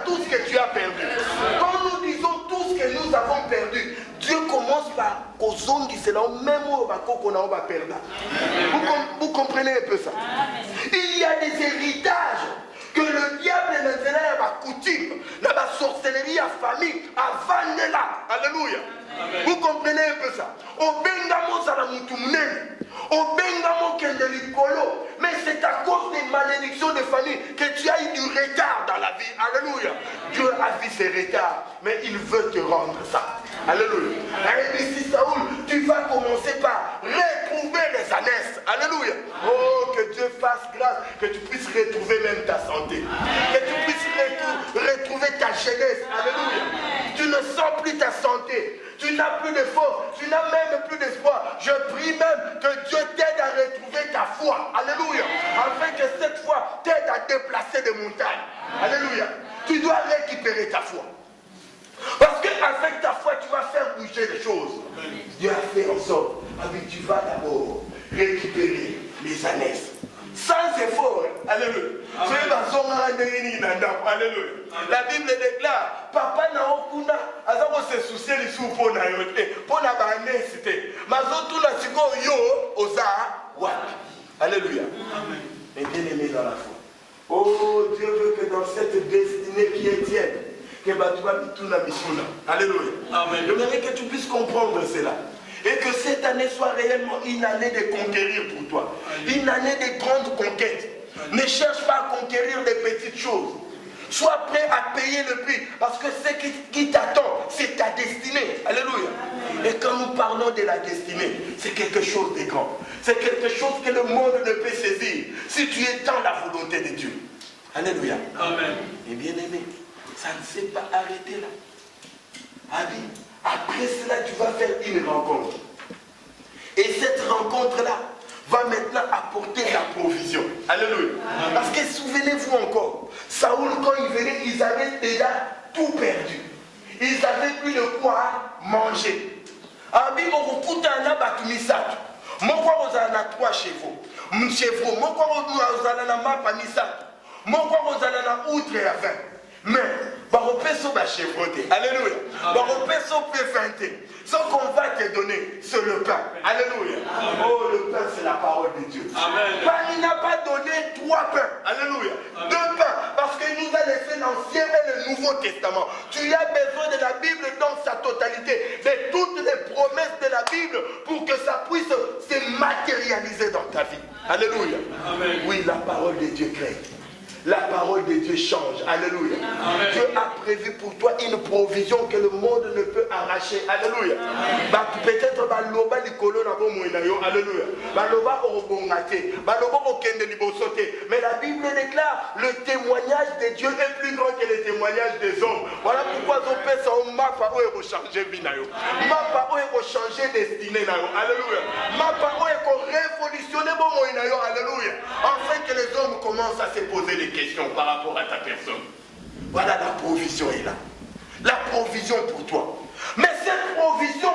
tout ce que tu as perdu. Quand nous disons tout ce que nous avons perdu, Dieu commence par kozongi, c'est là même où on va perdre. Vous comprenez un peu ça? Il y a des héritages que le diable n'a pas coutume, n'a pas sorcellerie à famille, à Vanella. Alléluia. Vous comprenez un peu ça? Au Bengamo Salamutumnen, au Bengamo Kendelikolo, mais c'est à cause des malédictions de famille que tu as eu du retard dans la vie. Alléluia. Dieu a vu ces retards, mais il veut te rendre ça. Alléluia. Et ici, Saoul, tu vas commencer par retrouver les ânesses. Alléluia. Oh, que Dieu fasse grâce, que tu puisses retrouver même ta santé. Que tu puisses retrouver ta jeunesse. Alléluia. Tu ne sens plus ta santé. Tu n'as plus de force, tu n'as même plus d'espoir. Je prie même que Dieu t'aide à retrouver ta foi. Alléluia. Afin que cette foi t'aide à déplacer des montagnes. Alléluia. Tu dois récupérer ta foi. Parce qu'avec ta foi, tu vas faire bouger les choses. Dieu a fait en sorte que tu vas d'abord récupérer les ânesses. Sans effort. Alléluia. Alléluia. La Bible déclare, Papa n'a aucun azako se soucier les sous pour na yote, pour na banesité. Mazotu na siko yo oza wapi. Alléluia. Amen. Et bien aimé dans la foi. Oh, Dieu veut que dans cette destinée qui est tienne, que tu vas tout la mission là. Alléluia. Amen. J'aimerais que tu puisses comprendre cela. Et que cette année soit réellement une année de conquérir pour toi. Une année de grandes conquêtes. Ne cherche pas à conquérir des petites choses. Sois prêt à payer le prix. Parce que ce qui t'attend, c'est ta destinée. Alléluia. Et quand nous parlons de la destinée, c'est quelque chose de grand. C'est quelque chose que le monde ne peut saisir. Si tu es dans la volonté de Dieu. Alléluia. Amen. Et bien aimé, ça ne s'est pas arrêté là. Amen. Après cela, tu vas faire une rencontre. Et cette rencontre-là va maintenant apporter la provision. Alléluia. Parce que souvenez-vous encore, Saoul, quand il venait, ils avaient déjà tout perdu. Ils n'avaient plus de quoi manger. Abi, on coupe un abatumisatu. Mon quoi, vous avez 3 chevaux. Mon chevaux, mon quoi, vous avez un mapa misatu. Mon quoi, vous avez un outre et à 20. Mais, baropeso ba chevroté. Alléluia. Baropeso peut feinter. Ce qu'on va te donner, c'est le pain. Alléluia. Oh, le pain, c'est la parole de Dieu. Amen. Il n'a pas donné 3 pains. Alléluia. 2 pains. Parce qu'il nous a laissé l'Ancien et le Nouveau Testament. Tu as besoin de la Bible dans sa totalité. De toutes les promesses de la Bible pour que ça puisse se matérialiser dans ta vie. Alléluia. Amen. Oui, la parole de Dieu crée. La parole de Dieu change. Alléluia. Amen. Dieu a prévu pour toi une provision que le monde ne peut arracher. Alléluia. Peut-être baloba likolo na bo moina yo. Alléluia. Baloba orobongate. Baloba okende libosote. Mais la Bible déclare le témoignage de Dieu est plus grand que le témoignage des hommes. Voilà pourquoi on peut ça mapa o changer vie na yo. Mapa o changer destinée na yo. Alléluia. Mapa o révolutionner bo moina yo. Alléluia. Afin que les hommes commencent à se poser des questions par rapport à ta personne. Voilà, la provision est là. La provision pour toi. Mais cette provision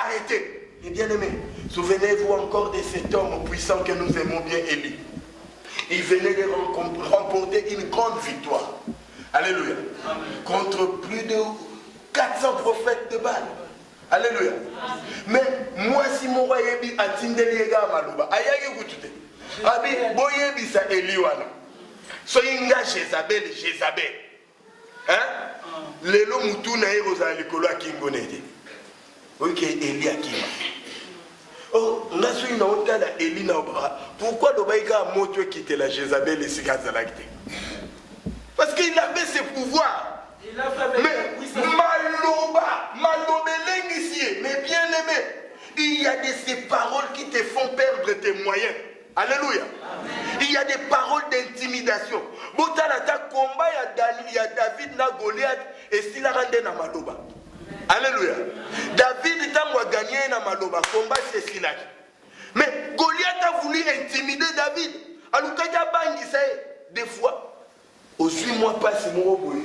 arrêté. Et bien aimé, souvenez-vous encore de cet homme puissant que nous aimons bien, Élie. Il venait de remporter une grande victoire. Alléluia. Amen. Contre plus de 400 prophètes de Baal. Alléluia. Amen. Mais moi, si mon roi yebi atindeliega maluba, ayagi kutute. Abi boyebi sa Eliwana. Soyinga Jézabel. Hein? Lelo mutuna eroza likolo akingonete. Ok, Eli akima. Oh, on a su une honte à Eli na obra. Pourquoi l'obaïka a montré quitter la Jézabel et Sikazalakte? Parce qu'il avait ses pouvoirs. Mais mais bien aimé, il y a de ces paroles qui te font perdre tes moyens. Alléluia. Amen. Il y a des paroles d'intimidation. Combat, il y a David na Goliath et s'il a rendu na Maloba. Alléluia. David a gagné na Maloba. Combat c'est Silak. Mais Goliath a voulu intimider David. Alors quand il y a bangi ça des fois. Aussi moi pas si mon boy.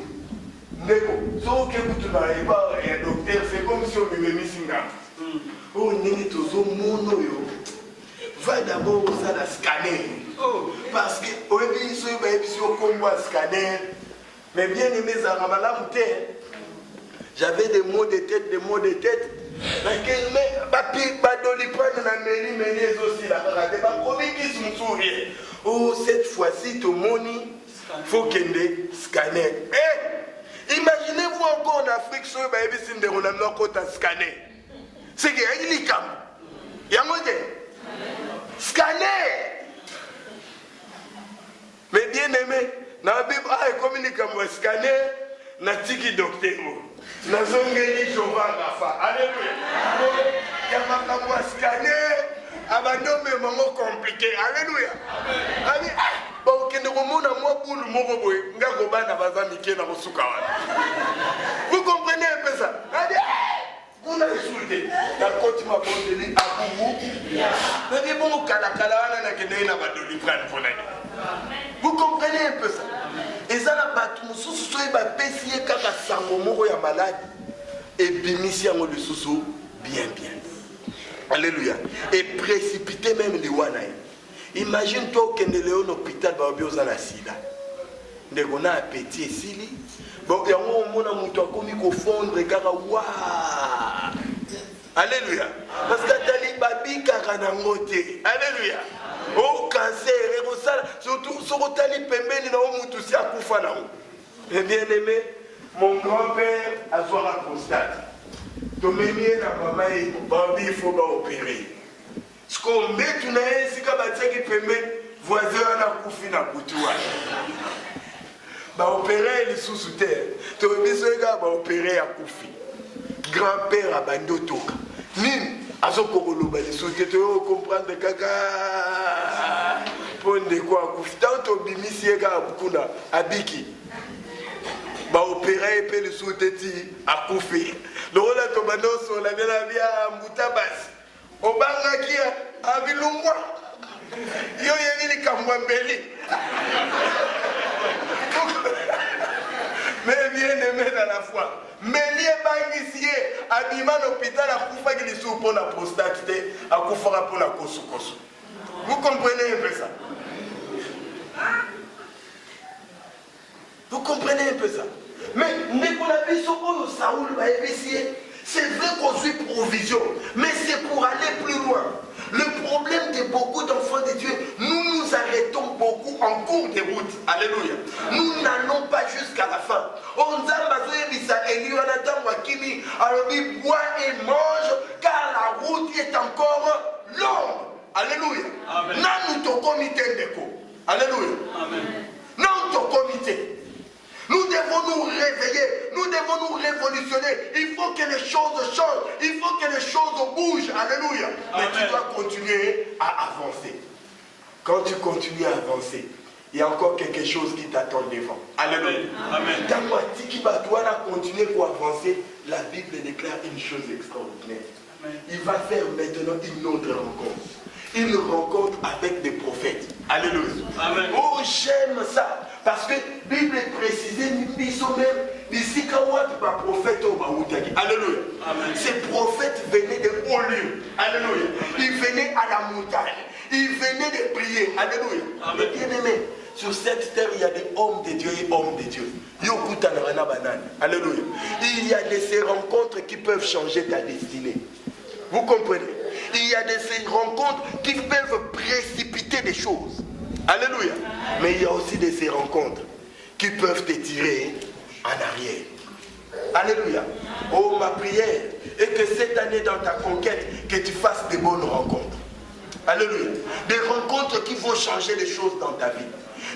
Neko, so que vous n'arrivez pas un docteur, c'est comme si on lui met singa. Oh nini tozo mono yo. Va d'abord ça la scanner. Parce que au début ils sont bien comme moi scanner. Mais bien aimé ça ramala mouté. J'avais des maux de tête. Mais papi badoli prendre na meni aussi la regarder pas comme qui sont sourire. Oh cette fois-ci tout moni faut qu'il ait scanner. Imaginez-vous encore en Afrique, sur le on a un scanner. C'est qu'il y a une cam. Il y a un scanner. Mais bien aimé, dans la Bible, il y a comme scanner, il y a un docteur. Il y a un Jehovah. Alléluia. Il y a un scanner. Abandon mes moments compliqués. Alléluia. Amen. Bon, que nous remontons à moi pour le mot. Vous comprenez un peu ça? On a insulté. La côte m'a posé à Boubou. Mais bon, vous comprenez un peu ça? Et ça, la bateau, sous va pessier quand la sangomo est malade. Et bimisi à mon le sous bien. Alléluia. Et précipiter même les wanaï. Imagine-toi que nous sommes à l'hôpital de la sida. Nous avons un appétit ici. Bon, il y a un moment où nous avons fondre car waouh. Alléluia. Parce que tu as babi karanangote. Alléluia. Au cancer, surtout sur le tali pembeni na omutu si akufa na o. Et bien aimé, mon grand-père a soir la prostate. Tomemie na mama et babi il faut opérer. Ce qu'on met tout na si kabatia ki pembeni voisin na kufi na kutua. Ba opérer les sous terre. Tomemie so ga ba opérer à kufi. Grand-père a bando toka. Nini azokokoloba lisote to comprendre kaka ponde quoi kufi tanto bimisi ega bukuna abiki ba opérer pe lisote ti akufi lola to banoso la bela via mutabas obanga kia abilungwa yo yeli kamwa mbeli mais bien aimé dans la foi. Mais les banquiers, abîmant l'hôpital, à Koufa qui est pour la prostate, à Koufa pour la kosu. Vous comprenez un peu ça? Vous comprenez un peu ça? Mais pour la vie, Saoul va essayer. C'est vrai qu'on suit provision, mais c'est pour aller plus loin. Le problème de beaucoup d'enfants de Dieu, nous arrêtons beaucoup en cours de route. Alléluia. Nous n'allons pas jusqu'à la fin. On boit et mange, car la route est encore longue. Alléluia. Alléluia. Non, comité. Nous devons nous réveiller, nous devons nous révolutionner. Il faut que les choses changent, il faut que les choses bougent. Alléluia. Mais tu dois continuer à avancer. Quand tu continues à avancer, il y a encore quelque chose qui t'attend devant. Alléluia. Amen. Quand tu vas continuer pour avancer, la Bible déclare une chose extraordinaire. Amen. Il va faire maintenant une autre rencontre. Une rencontre avec des prophètes. Alléluia. Amen. Oh, j'aime ça. Parce que la Bible est précisée, nous sommes même ici quand on a prophète au Maoutaki. Alléluia. Amen. Ces prophètes venaient de Alléluia. Il venait à la montagne. Il venait de prier. Alléluia. Mais bien aimé, sur cette terre, il y a des hommes de Dieu et hommes de Dieu. Alléluia. Il y a de ces rencontres qui peuvent changer ta destinée. Vous comprenez? Il y a de ces rencontres qui peuvent précipiter des choses. Alléluia. Mais il y a aussi de ces rencontres qui peuvent te tirer en arrière. Alléluia. Oh, ma prière est que cette année dans ta conquête, que tu fasses de bonnes rencontres. Alléluia. Des rencontres qui vont changer les choses dans ta vie.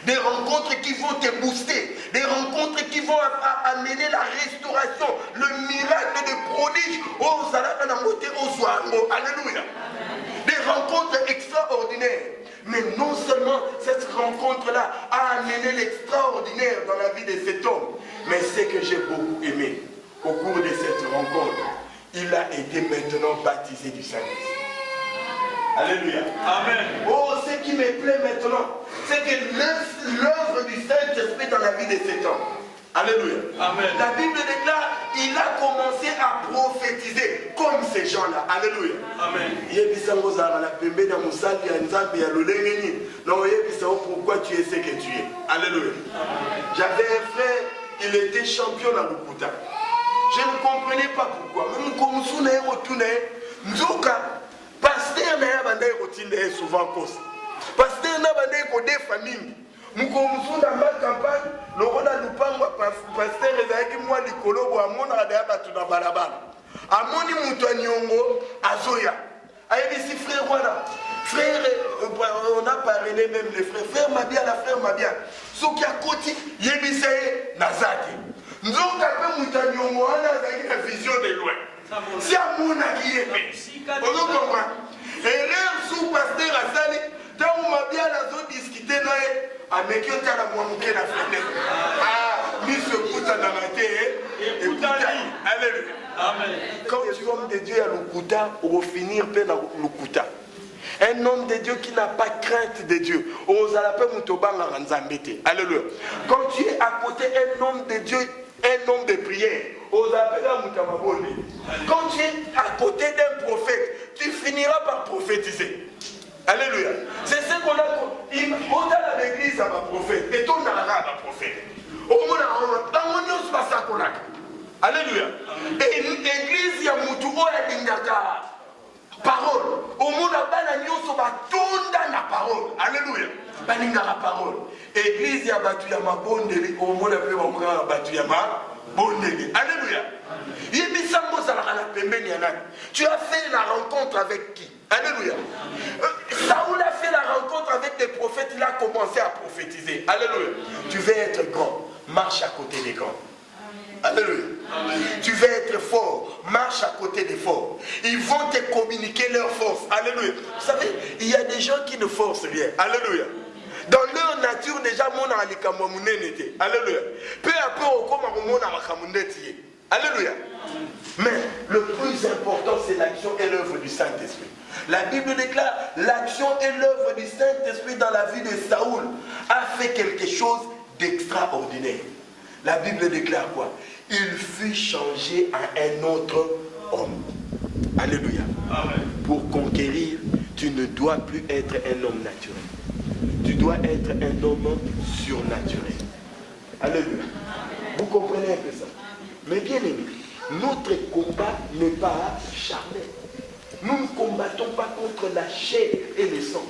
Des rencontres qui vont te booster. Des rencontres qui vont amener la restauration, le miracle de prodige. Oh, ça va monter au soir. Alléluia. Des rencontres extraordinaires. Mais non seulement cette rencontre-là a amené l'extraordinaire dans la vie de cet homme, mais ce que j'ai beaucoup aimé au cours de cette rencontre, il a été maintenant baptisé du Saint-Esprit. Alléluia. Amen. Oh, ce qui me plaît maintenant, c'est que l'œuvre du Saint-Esprit dans la vie de cet homme. Alléluia. Amen. La Bible déclare, il a commencé à prophétiser comme ces gens-là. Alléluia. Amen. Pourquoi tu es ce que tu es. Alléluia. J'avais un frère, il était champion dans le Kouta. Je ne comprenais pas pourquoi. Même comme si on est retourné, pasteur n'a pas de souvent cause. Pasteur n'a pas de famille. Nous commençons dans ma campagne, le rôle à l'upangwa, pasteur ezaki moi likolobo amona adaba tuna balabala. Amoni mutanyongo azoya. Ayebi si frère voilà. Frère, on a parlé même les frères. Frère Mabia, la frère Mabia. Ceux qui a côté, yebiseye nazaki. Nous avons tapé mutanyongo, on a la vision de loin. Si à mon avis est fait, on comprend. Et là, sous pasteur Asali, tant on m'a bien la zone discuter, à mes qui ont la moitié la fenêtre. Ah, mis ce coup dans la tête, et Alléluia. Quand tu es homme de Dieu à l'Ukuta, on va finir par l'Ukuta. Un homme de Dieu qui n'a pas crainte de Dieu. Alléluia. Quand tu es à côté un homme de Dieu, un homme de prière, quand tu es à côté d'un prophète, tu finiras par prophétiser. Alléluia. C'est ce qu'on a. On a l'église à ma prophète. Et ton arabe à prophète. Alléluia. Et l'église, il y a Moutou, il y a parole. Au monde, il la parole. Alléluia. Il y a la parole. Église, il y a battu ma bonne. Au monde, il y a battu ma bonne. Alléluia. Tu as fait la rencontre avec qui? Alléluia. Saoul a fait la rencontre avec des prophètes, il a commencé à prophétiser. Alléluia. Tu veux être grand, marche à côté des grands. Alléluia. Amen. Tu veux être fort, marche à côté des forts. Ils vont te communiquer leur force. Alléluia. Vous savez, il y a des gens qui ne forcent rien. Alléluia. Dans leur nature, déjà, mon alikamamune n'était. Alléluia. Peu à peu, on commence à mon alikamamune. Alléluia. Mais le plus important, c'est l'action et l'œuvre du Saint-Esprit. La Bible déclare, l'action et l'œuvre du Saint-Esprit dans la vie de Saoul a fait quelque chose d'extraordinaire. La Bible déclare quoi? Il fut changé en un autre homme. Alléluia. Amen. Pour conquérir, tu ne dois plus être un homme naturel. Tu dois être un homme surnaturel. Alléluia. Vous comprenez un peu ça? Mais bien aimé, notre combat n'est pas charnel. Nous ne combattons pas contre la chair et le sang.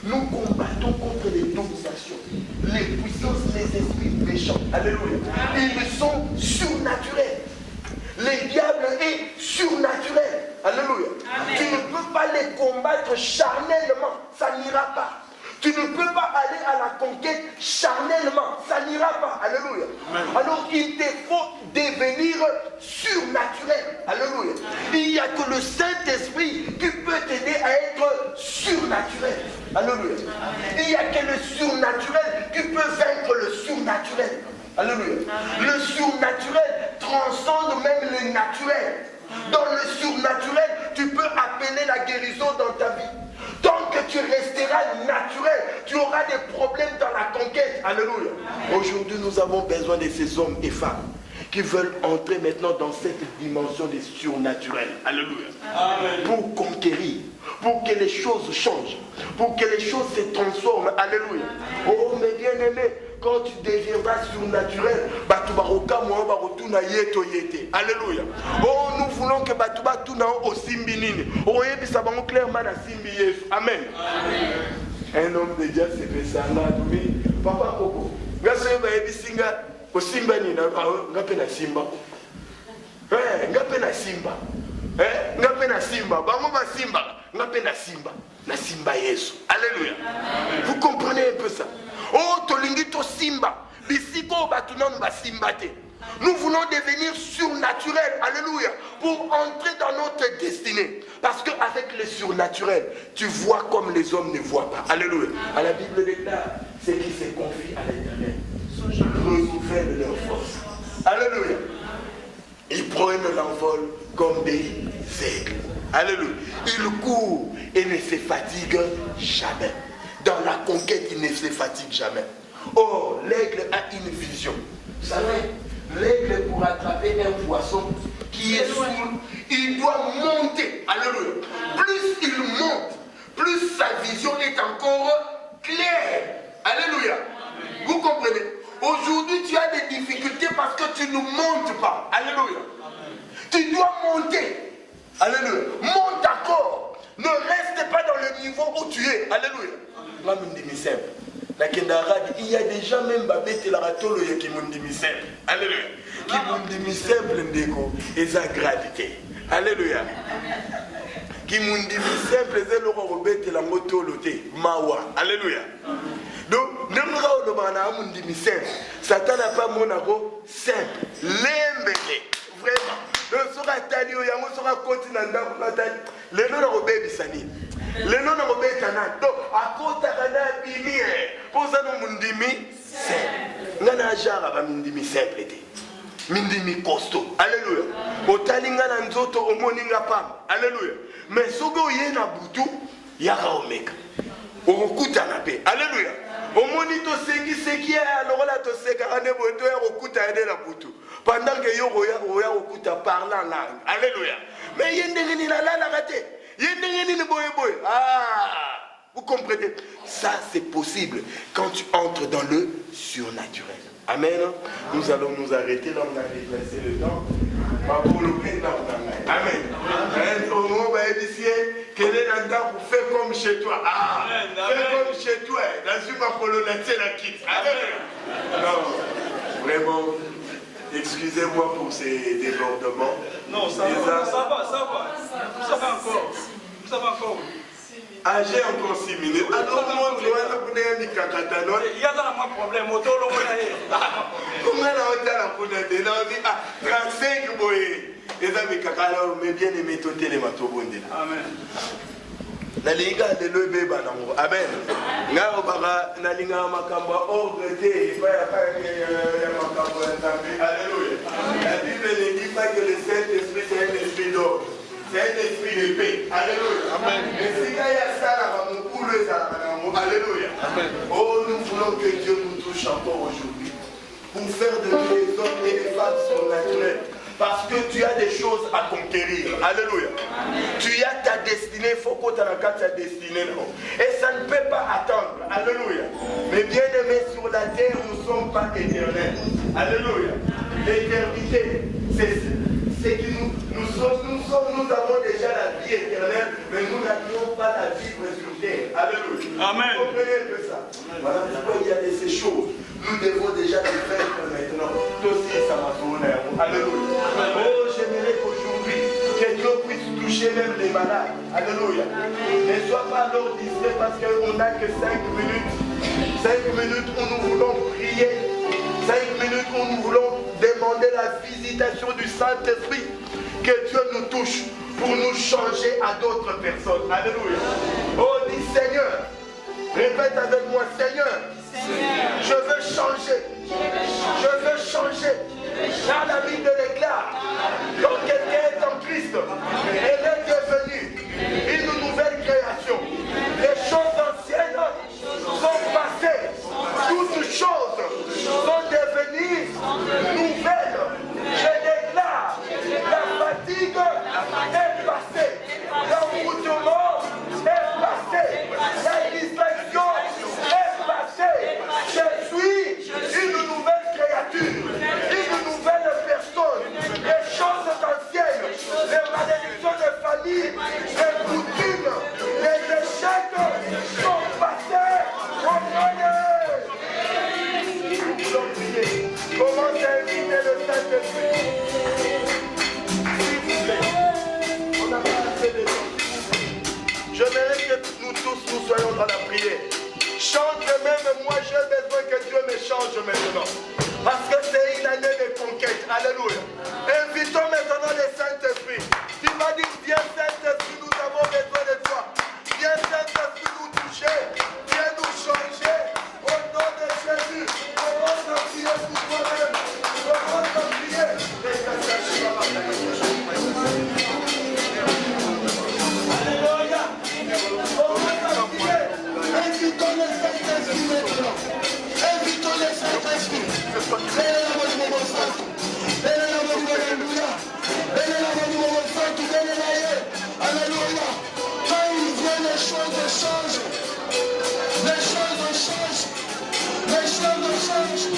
Nous combattons contre les dominations, les puissances, les esprits méchants. Alléluia. Ils sont surnaturels. Le diable est surnaturel. Alléluia. Amen. Tu ne peux pas les combattre charnellement. Ça n'ira pas. Tu ne peux pas aller à la conquête charnellement. Ça n'ira pas. Alléluia. Amen. Alors il te faut devenir surnaturel. Alléluia. Il n'y a que le Saint-Esprit qui peut t'aider à être surnaturel. Alléluia. Il n'y a que le surnaturel qui peut vaincre le surnaturel. Alléluia. Le surnaturel transcende même le naturel. Dans le surnaturel, tu peux appeler la guérison dans ta vie. Tant que tu resteras naturel, tu auras des problèmes dans la conquête. Alléluia. Aujourd'hui, nous avons besoin de ces hommes et femmes qui veulent entrer maintenant dans cette dimension des surnaturels. Alléluia. Amen. Pour conquérir. pour que les choses changent, pour que les choses se transforment. Alléluia. Oh, mes bien-aimés, quand tu deviendras surnaturel, alléluia. Oh, nous voulons que Batuba Tuna au Simbinini. Oh, et puis ça va clairement à Simbi Yesu. Amen. Un homme de Dieu s'est fait ça. Papa Koko, grâce à vous, Singa, au Simbanina, Ngapena Simba. Ngapena Simba. Ngapena Simba. Bamova Simba. Ngapena Simba. Na Simba Yesu. Alléluia. Vous comprenez un peu ça? Oh, Tolingito Simba. Bisiko Batunan Basimbate. Nous voulons devenir surnaturels, alléluia, pour entrer dans notre destinée. Parce qu'avec le surnaturel, tu vois comme les hommes ne voient pas. Alléluia. À la Bible déclare, ceux qui se confient à l'Éternel renouvellent leur force. Alléluia. Ils prennent l'envol comme des aigles. Alléluia. Ils courent et ne se fatiguent jamais. Dans la conquête, ils ne se fatiguent jamais. Or, l'aigle a une vision. Vous savez, l'aigle, pour attraper un poisson qui est saoul, il doit monter. Alléluia. Plus il monte, plus sa vision est encore claire. Alléluia. Vous comprenez? Aujourd'hui, tu as des difficultés parce que tu ne montes pas. Alléluia. Tu dois monter. Alléluia. Monte encore. Ne reste pas dans le niveau où tu es. Alléluia. Il y a déjà même babette la ratolo qui m'ont dit simple. Alléluia. Qui m'ont dit simple ndeko et sa gravité. Alléluia. Qui m'ont dit simple et le robette la moto loté mawa. Alléluia. Donc n'importe où on dit simple. Satan n'a pas mon ago simple. L'embêté. Vraiment. Donc sera tali ou yango sera continent d'abord. Les noms robé bisani. Les noms de Robetana, donc à côté de Bimi, pour ça nous mundimi simple. Nous n'avons jamais mundimi simple. Mundimi costaud. Alléluia. Au talinga n'anzoto au moninga pam. Alléluia. Mais si vous avez un boutou, il y a un omega. Au kuta na paix. Alléluia. Au monito sengi seki alors là to sekarane boto ya okuta ede na boutou. Pendant que yo roya okuta parlant langue. Alléluia. Mais yende ni la raté. Ah, vous comprenez? Ça, c'est possible quand tu entres dans le surnaturel. Amen. Nous allons nous arrêter là, on a déplacé le temps. Amen. Au moment où quel est l'endroit pour faire comme chez toi? Ah, fais comme chez toi. Dans une colonisation, la quitte. Amen. Non, vraiment, excusez-moi pour ces débordements. Non, ça va encore. Ça va encore. Ah, j'ai encore 6 minutes. Alors, il y a un problème. Comment on a la poudre? 35 boyés. Les amis, mais bien aimé, toté les matobondés. Amen. Nalinga de l'OB banango. Amen. Nga obara nalinga makamba ordre te ya makamba nzambe. Alléluia. La Bible ne dit pas que le Saint-Esprit c'est un esprit d'ordre. C'est un esprit de paix. Alléluia. Amen. Et si il y a ça là, alléluia. Amen. Oh, nous voulons que Dieu nous touche encore aujourd'hui pour faire de nous des hommes et des femmes surnaturels. Parce que tu as des choses à conquérir. Alléluia. Amen. Tu as ta destinée. Il faut que tu aies ta destinée. Et ça ne peut pas attendre. Alléluia. Mais bien aimés, sur la terre, nous ne sommes pas éternels. Alléluia. L'éternité, c'est que nous avons déjà la vie éternelle, mais nous n'avions pas la vie sur terre. Alléluia. Amen. Vous comprenez un peu ça? Voilà pourquoi il y a de ces choses. Nous devons déjà les faire maintenant. Aussi, ça va tourner. Alléluia. Oh, j'aimerais qu'aujourd'hui, que Dieu puisse toucher même les malades. Alléluia. Ne sois pas alors distrait parce qu'on n'a que 5 minutes. 5 minutes où nous voulons prier. 5 minutes où nous voulons demander la visitation du Saint-Esprit. Que Dieu nous touche pour nous changer à d'autres personnes. Alléluia. Oh, dis Seigneur. Répète avec moi, Seigneur. Je veux changer. Je veux changer. Dans la Bible déclare, quand quelqu'un est en Christ, elle est devenue une nouvelle création. Les choses anciennes sont passées. Toutes choses sont devenues nouvelles. Je déclare, la fatigue est passée. L'envoûtement change maintenant. Parce que c'est une année de conquête. Alléluia. Invitons maintenant le Saint-Esprit. Tu vas dire, viens Saint-Esprit, nous avons besoin de toi. Viens Saint-Esprit nous toucher. Viens nous changer. Au nom de Jésus, commence à prier pour toi-même. Commence à prier. Alléluia. Commence à prier. Invitons le Saint-Esprit maintenant. Invitons le Saint-Esprit. Alléluia. Quand il vient, les choses changent. Les choses changent. Les choses changent.